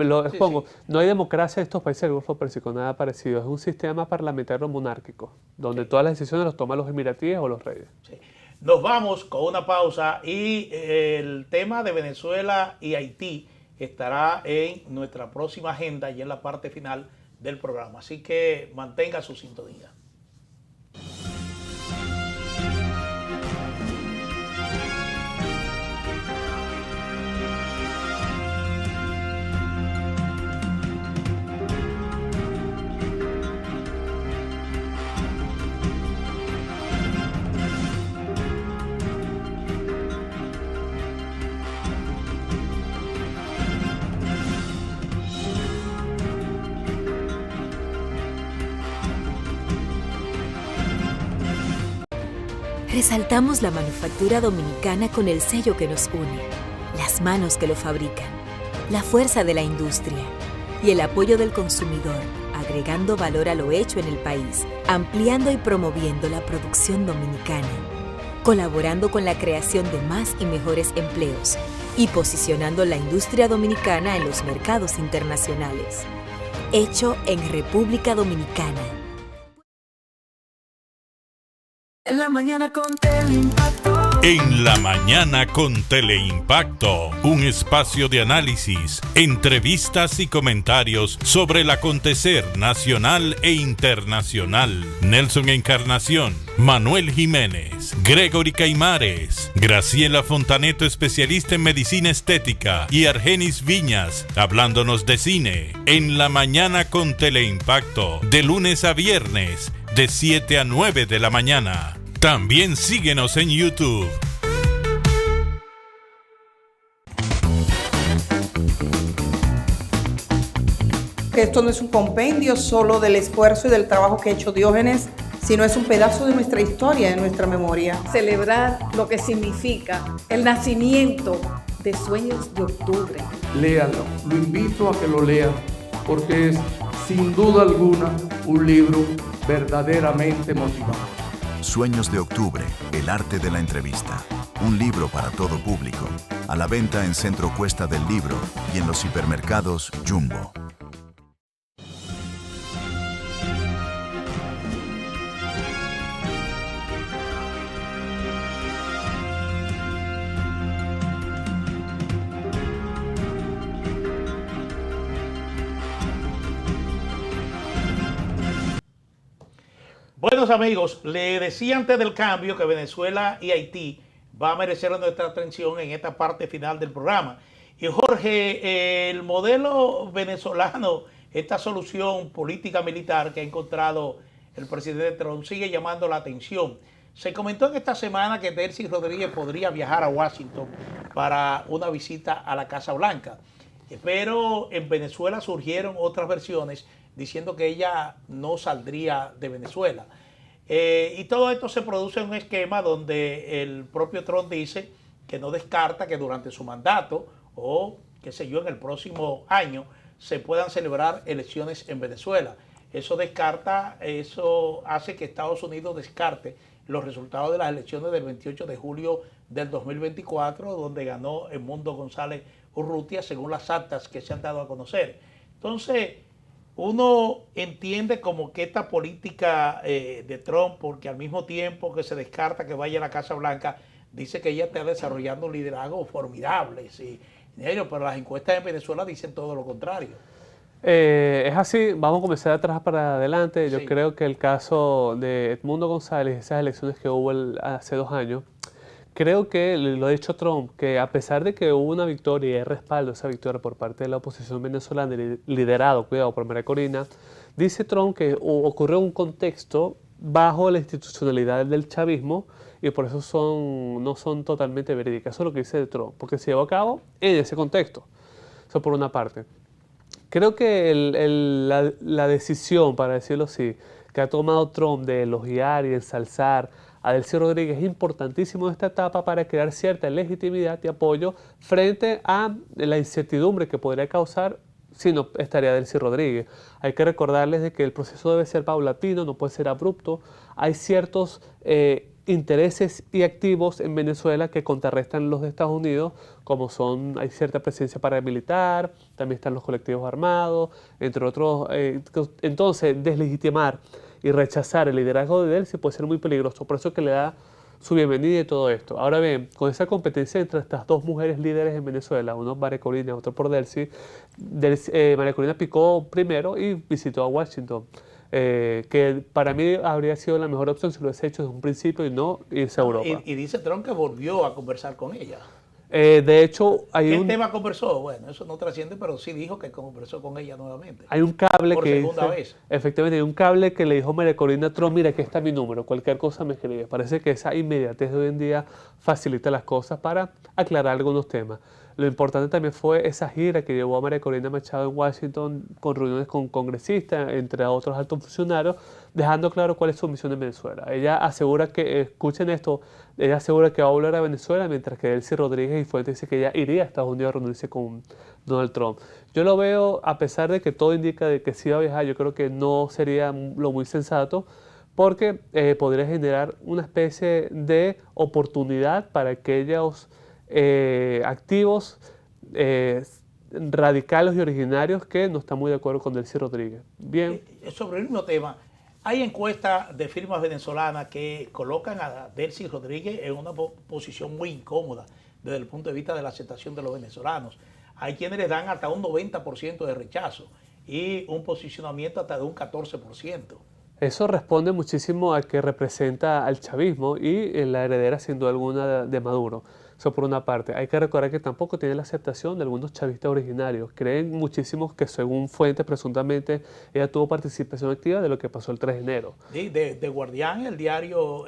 Lo expongo. Sí. No hay democracia en estos países del Golfo Pérsico, nada parecido. Es un sistema parlamentario monárquico, donde todas las decisiones las toman los emiratíes o los reyes. Sí. Nos vamos con una pausa, y el tema de Venezuela y Haití estará en nuestra próxima agenda y en la parte final del programa. Así que mantenga su sintonía. Resaltamos la manufactura dominicana con el sello que nos une, las manos que lo fabrican, la fuerza de la industria y el apoyo del consumidor, agregando valor a lo hecho en el país, ampliando y promoviendo la producción dominicana, colaborando con la creación de más y mejores empleos y posicionando la industria dominicana en los mercados internacionales. Hecho en República Dominicana. En la mañana con Teleimpacto. En la mañana con Teleimpacto, un espacio de análisis, entrevistas y comentarios sobre el acontecer nacional e internacional. Nelson Encarnación, Manuel Jiménez, Gregory Caimares, Graciela Fontaneto, especialista en medicina estética, y Argenis Viñas, hablándonos de cine. En la mañana con Teleimpacto, de lunes a viernes, de 7 a 9 de la mañana. También síguenos en YouTube. Esto no es un compendio solo del esfuerzo y del trabajo que ha hecho Diógenes, sino es un pedazo de nuestra historia, de nuestra memoria. Celebrar lo que significa el nacimiento de Sueños de Octubre. Léanlo, lo invito a que lo lean, porque es sin duda alguna un libro verdaderamente motivador. Sueños de Octubre, el arte de la entrevista. Un libro para todo público. A la venta en Centro Cuesta del Libro y en los hipermercados Jumbo. Buenos amigos, le decía antes del cambio que Venezuela y Haití va a merecer nuestra atención en esta parte final del programa. Y Jorge, el modelo venezolano, esta solución política militar que ha encontrado el presidente Trump sigue llamando la atención. Se comentó en esta semana que Delcy Rodríguez podría viajar a Washington para una visita a la Casa Blanca. Pero en Venezuela surgieron otras versiones diciendo que ella no saldría de Venezuela. Y todo esto se produce en un esquema donde el propio Trump dice que no descarta que durante su mandato o, qué sé yo, en el próximo año se puedan celebrar elecciones en Venezuela. Eso hace que Estados Unidos descarte los resultados de las elecciones del 28 de julio del 2024, donde ganó Edmundo González Urrutia, según las actas que se han dado a conocer. Entonces, uno entiende como que esta política de Trump, porque al mismo tiempo que se descarta que vaya a la Casa Blanca, dice que ella está desarrollando un liderazgo formidable, sí, pero las encuestas en Venezuela dicen todo lo contrario. Es así, vamos a comenzar de atrás para adelante. Yo Sí. creo que el caso de Edmundo González, esas elecciones que hubo hace 2 años, creo que lo ha dicho Trump, que a pesar de que hubo una victoria y hay respaldo a esa victoria por parte de la oposición venezolana, liderado, cuidado, por María Corina, dice Trump que ocurrió un contexto bajo la institucionalidad del chavismo y por eso no son totalmente verídicas. Eso es lo que dice Trump, porque se llevó a cabo en ese contexto. Eso por una parte. Creo que la decisión, para decirlo así, que ha tomado Trump de elogiar y ensalzar a Delcy Rodríguez es importantísimo en esta etapa para crear cierta legitimidad y apoyo frente a la incertidumbre que podría causar si no estaría Delcy Rodríguez. Hay que recordarles de que el proceso debe ser paulatino, no puede ser abrupto. Hay ciertos intereses y activos en Venezuela que contrarrestan los de Estados Unidos, como hay cierta presencia paramilitar, también están los colectivos armados, entre otros. Entonces, deslegitimar y rechazar el liderazgo de Delcy puede ser muy peligroso. Por eso que le da su bienvenida y todo esto. Ahora bien, con esa competencia entre estas dos mujeres líderes en Venezuela, uno María Corina, otro por Delcy, María Corina picó primero y visitó a Washington. Que para mí habría sido la mejor opción si lo hubiese hecho desde un principio y no irse a Europa. Y dice Trump que volvió a conversar con ella. De hecho, hay ¿Qué tema conversó? Bueno, eso no trasciende, pero sí dijo que conversó con ella nuevamente. Hay un cable por que segunda vez. Efectivamente, hay un cable que le dijo María Corina a Trump, mira, aquí está mi número, cualquier cosa me escribe. Parece que esa inmediatez de hoy en día facilita las cosas para aclarar algunos temas. Lo importante también fue esa gira que llevó a María Corina Machado en Washington con reuniones con congresistas, entre otros altos funcionarios, dejando claro cuál es su misión en Venezuela. Ella asegura que, escuchen esto, ella asegura que va a volver a Venezuela, mientras que Delcy Rodríguez y Fuentes dice que ella iría a Estados Unidos a reunirse con Donald Trump. Yo lo veo, a pesar de que todo indica de que sí va a viajar, yo creo que no sería lo muy sensato, porque podría generar una especie de oportunidad para aquellos activos radicales y originarios que no están muy de acuerdo con Delcy Rodríguez. Bien. Sobre el mismo tema, hay encuestas de firmas venezolanas que colocan a Delcy Rodríguez en una posición muy incómoda desde el punto de vista de la aceptación de los venezolanos. Hay quienes le dan hasta un 90% de rechazo y un posicionamiento hasta de un 14%. Eso responde muchísimo a que representa al chavismo y la heredera sin duda alguna de Maduro. Eso por una parte. Hay que recordar que tampoco tiene la aceptación de algunos chavistas originarios. Creen muchísimos que, según fuentes, presuntamente ella tuvo participación activa de lo que pasó el 3 de enero. Sí, de Guardián, el diario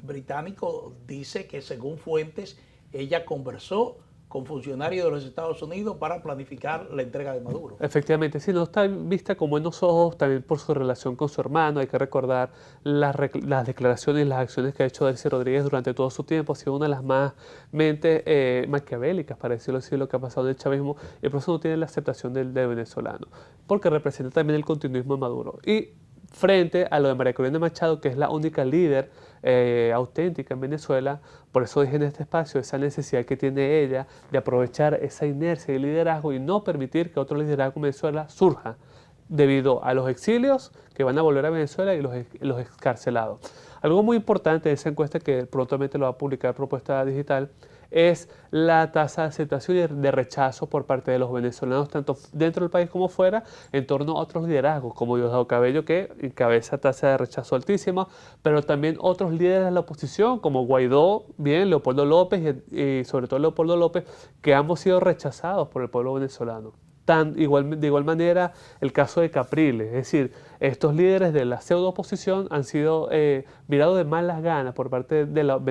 británico, dice que según fuentes ella conversó con funcionarios de los Estados Unidos para planificar la entrega de Maduro. Efectivamente, sí, no está vista con buenos ojos también por su relación con su hermano. Hay que recordar las declaraciones y las acciones que ha hecho Delcy Rodríguez durante todo su tiempo. Ha sido una de las más mentes maquiavélicas, para decirlo así, lo que ha pasado en el chavismo, y por eso no tiene la aceptación del venezolano, porque representa también el continuismo de Maduro. Y frente a lo de María Corina Machado, que es la única líder auténtica en Venezuela, por eso dije en este espacio esa necesidad que tiene ella de aprovechar esa inercia de liderazgo y no permitir que otro liderazgo en Venezuela surja debido a los exilios que van a volver a Venezuela y los excarcelados. Algo muy importante de esa encuesta, que prontamente lo va a publicar Propuesta Digital, es la tasa de aceptación y de rechazo por parte de los venezolanos, tanto dentro del país como fuera, en torno a otros liderazgos, como Diosdado Cabello, que encabeza tasa de rechazo altísima, pero también otros líderes de la oposición, como Guaidó, bien, Leopoldo López y sobre todo Leopoldo López, que ambos han sido rechazados por el pueblo venezolano. De igual manera, el caso de Capriles, es decir, estos líderes de la pseudo oposición han sido mirados de malas ganas por parte de los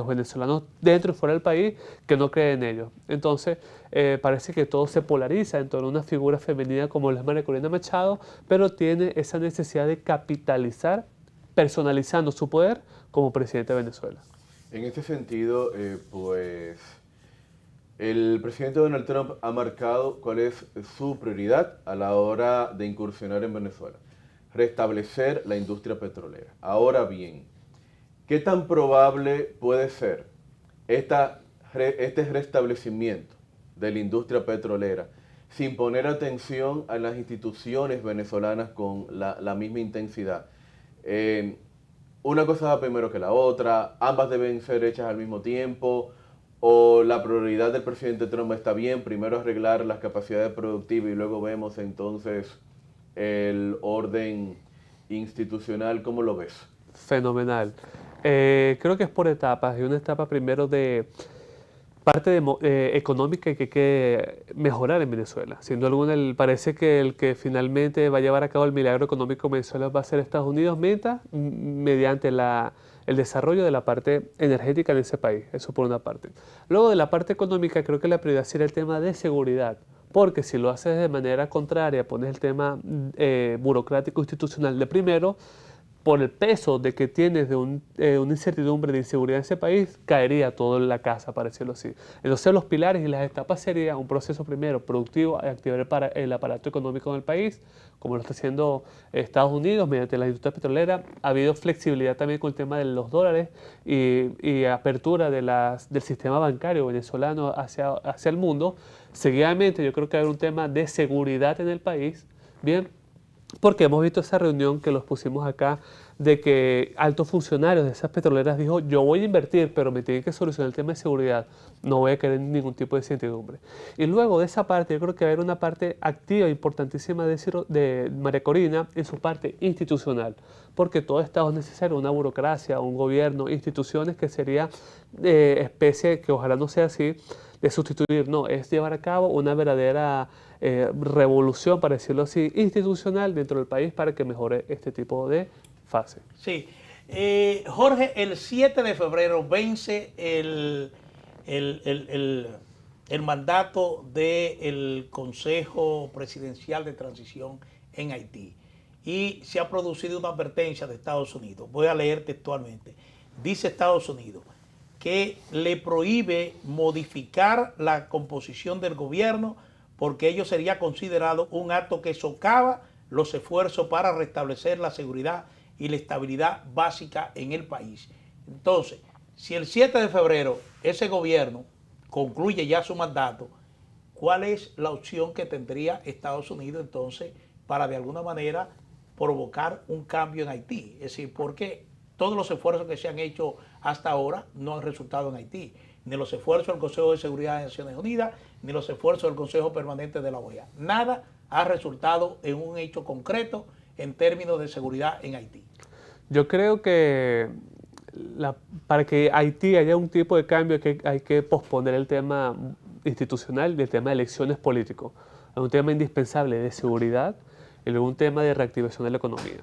venezolanos dentro y fuera del país que no creen en ellos. Entonces, parece que todo se polariza en torno a una figura femenina como la María Corina Machado, pero tiene esa necesidad de capitalizar, personalizando su poder como presidente de Venezuela. En este sentido, pues el presidente Donald Trump ha marcado cuál es su prioridad a la hora de incursionar en Venezuela: restablecer la industria petrolera. Ahora bien, ¿qué tan probable puede ser este restablecimiento de la industria petrolera sin poner atención a las instituciones venezolanas con la misma intensidad? Una cosa va primero que la otra, ambas deben ser hechas al mismo tiempo, o la prioridad del presidente Trump está bien, primero arreglar las capacidades productivas y luego vemos entonces el orden institucional. ¿Cómo lo ves? Fenomenal. Creo que es por etapas. Hay una etapa primero de parte económica que hay que mejorar en Venezuela. Sin duda alguna, parece que el que finalmente va a llevar a cabo el milagro económico en Venezuela va a ser Estados Unidos, mediante el desarrollo de la parte energética en ese país. Eso por una parte. Luego, de la parte económica, creo que la prioridad sería el tema de seguridad, porque si lo haces de manera contraria, pones el tema burocrático institucional de primero, por el peso de que tienes de una incertidumbre de inseguridad en ese país, caería todo en la casa, para decirlo así. Entonces, los pilares y las etapas sería un proceso primero productivo, activar el aparato económico del país, como lo está haciendo Estados Unidos mediante la industria petrolera. Ha habido flexibilidad también con el tema de los dólares y apertura del sistema bancario venezolano hacia el mundo. Seguidamente, yo creo que hay un tema de seguridad en el país, bien, porque hemos visto esa reunión que los pusimos acá, de que altos funcionarios de esas petroleras dijo, yo voy a invertir, pero me tienen que solucionar el tema de seguridad, no voy a querer ningún tipo de incertidumbre. Y luego de esa parte, yo creo que va a haber una parte activa, importantísima de María Corina, en su parte institucional, porque todo Estado es necesario, una burocracia, un gobierno, instituciones que sería especie, que ojalá no sea así, de sustituir, no, es llevar a cabo una verdadera revolución, para decirlo así, institucional dentro del país para que mejore este tipo de fase. Sí. Jorge, el 7 de febrero vence el mandato del Consejo Presidencial de Transición en Haití y se ha producido una advertencia de Estados Unidos. Voy a leer textualmente. Dice Estados Unidos que le prohíbe modificar la composición del gobierno porque ello sería considerado un acto que socava los esfuerzos para restablecer la seguridad y la estabilidad básica en el país. Entonces, si el 7 de febrero ese gobierno concluye ya su mandato, ¿cuál es la opción que tendría Estados Unidos entonces para de alguna manera provocar un cambio en Haití? Es decir, porque todos los esfuerzos que se han hecho hasta ahora no han resultado en Haití, ni los esfuerzos del Consejo de Seguridad de Naciones Unidas, ni los esfuerzos del Consejo Permanente de la OEA. Nada ha resultado en un hecho concreto en términos de seguridad en Haití. Yo creo que para que Haití haya un tipo de cambio hay que posponer el tema institucional y el tema de elecciones políticos. Es un tema indispensable de seguridad y luego un tema de reactivación de la economía.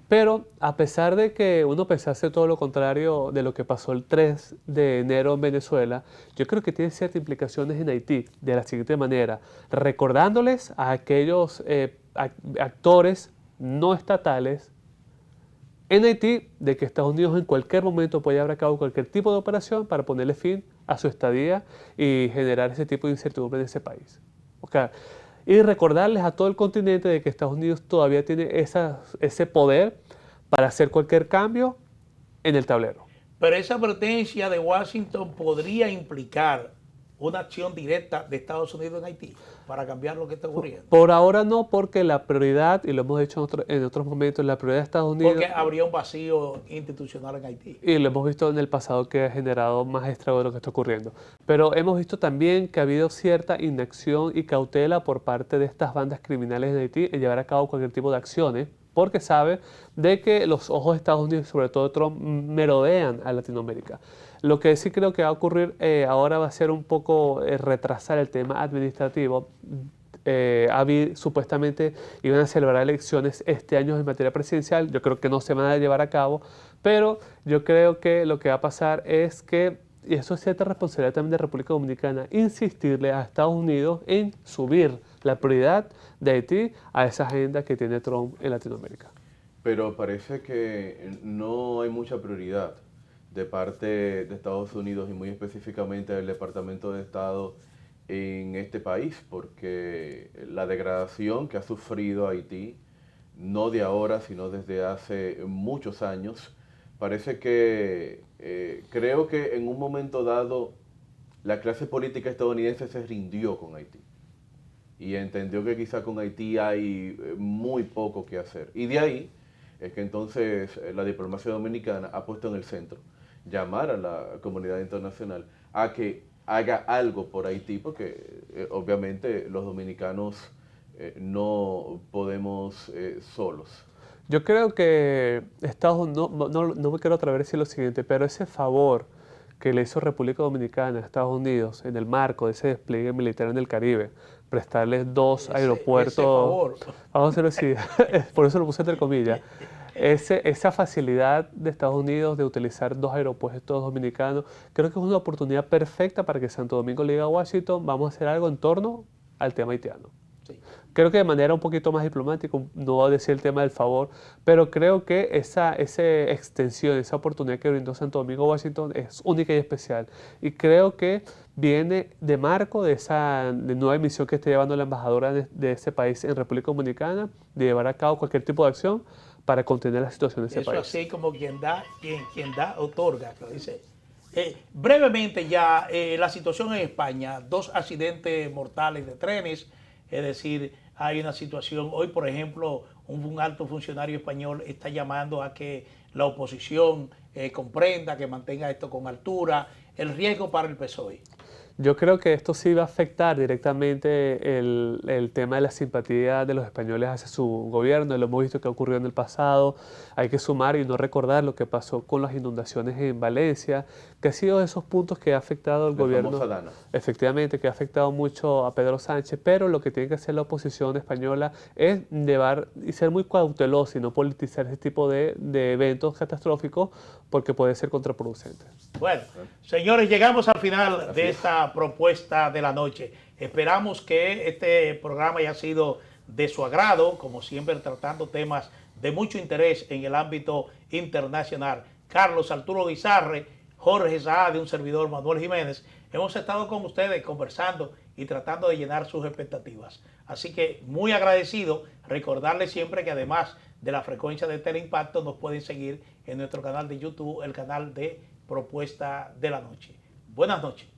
Pero a pesar de que uno pensase todo lo contrario de lo que pasó el 3 de enero en Venezuela, yo creo que tiene ciertas implicaciones en Haití de la siguiente manera, recordándoles a aquellos actores no estatales en Haití de que Estados Unidos en cualquier momento puede llevar a cabo cualquier tipo de operación para ponerle fin a su estadía y generar ese tipo de incertidumbre en ese país. Okay. Y recordarles a todo el continente de que Estados Unidos todavía tiene ese poder para hacer cualquier cambio en el tablero. Pero esa advertencia de Washington podría implicar una acción directa de Estados Unidos en Haití para cambiar lo que está ocurriendo. Por ahora no, porque la prioridad, y lo hemos dicho en otros momentos, la prioridad de Estados Unidos... Porque habría un vacío institucional en Haití. Y lo hemos visto en el pasado que ha generado más estrago de lo que está ocurriendo. Pero hemos visto también que ha habido cierta inacción y cautela por parte de estas bandas criminales en Haití en llevar a cabo cualquier tipo de acciones, porque sabe de que los ojos de Estados Unidos, sobre todo Trump, merodean a Latinoamérica. Lo que sí creo que va a ocurrir ahora va a ser un poco retrasar el tema administrativo. Supuestamente iban a celebrar elecciones este año en materia presidencial. Yo creo que no se van a llevar a cabo, pero yo creo que lo que va a pasar es que, y eso es cierta responsabilidad también de República Dominicana, insistirle a Estados Unidos en subir la prioridad de Haití a esa agenda que tiene Trump en Latinoamérica. Pero parece que no hay mucha prioridad de parte de Estados Unidos y muy específicamente del Departamento de Estado en este país, porque la degradación que ha sufrido Haití, no de ahora, sino desde hace muchos años, parece que creo que en un momento dado la clase política estadounidense se rindió con Haití y entendió que quizá con Haití hay muy poco que hacer. Y de ahí es que entonces la diplomacia dominicana ha puesto en el centro llamar a la comunidad internacional a que haga algo por Haití, porque obviamente los dominicanos no podemos solos. Yo creo que no me quiero atrever a decir lo siguiente, pero ese favor que le hizo República Dominicana a Estados Unidos en el marco de ese despliegue militar en el Caribe, prestarles dos aeropuertos, vamos a hacerlo así, por eso lo puse entre comillas, esa facilidad de Estados Unidos de utilizar dos aeropuertos dominicanos, creo que es una oportunidad perfecta para que Santo Domingo le diga a Washington, vamos a hacer algo en torno al tema haitiano. Sí. Creo que de manera un poquito más diplomática, no voy a decir el tema del favor, pero creo que esa extensión, esa oportunidad que brindó Santo Domingo Washington es única y especial. Y creo que viene de marco de esa nueva misión que está llevando la embajadora de ese país en República Dominicana, de llevar a cabo cualquier tipo de acción para contener la situación de ese país. Eso así como quien da, otorga, que lo dice. Brevemente ya, la situación en España, 2 accidentes mortales de trenes, es decir, hay una situación. Hoy, por ejemplo, un alto funcionario español está llamando a que la oposición comprenda, que mantenga esto con altura. El riesgo para el PSOE. Yo creo que esto sí va a afectar directamente el tema de la simpatía de los españoles hacia su gobierno. Lo hemos visto que ocurrió en el pasado. Hay que sumar y no recordar lo que pasó con las inundaciones en Valencia, que ha sido de esos puntos que ha afectado al gobierno. Efectivamente, que ha afectado mucho a Pedro Sánchez, pero lo que tiene que hacer la oposición española es llevar y ser muy cautelosa y no politizar ese tipo de eventos catastróficos, porque puede ser contraproducente. Bueno, señores, llegamos al final de esta propuesta de la noche. Esperamos que este programa haya sido de su agrado, como siempre tratando temas de mucho interés en el ámbito internacional. Carlos Arturo Guizarre, Jorge Saade, un servidor, Manuel Jiménez, hemos estado con ustedes conversando y tratando de llenar sus expectativas. Así que muy agradecido, recordarles siempre que además de la frecuencia de Teleimpacto nos pueden seguir en nuestro canal de YouTube, el canal de Propuesta de la Noche. Buenas noches.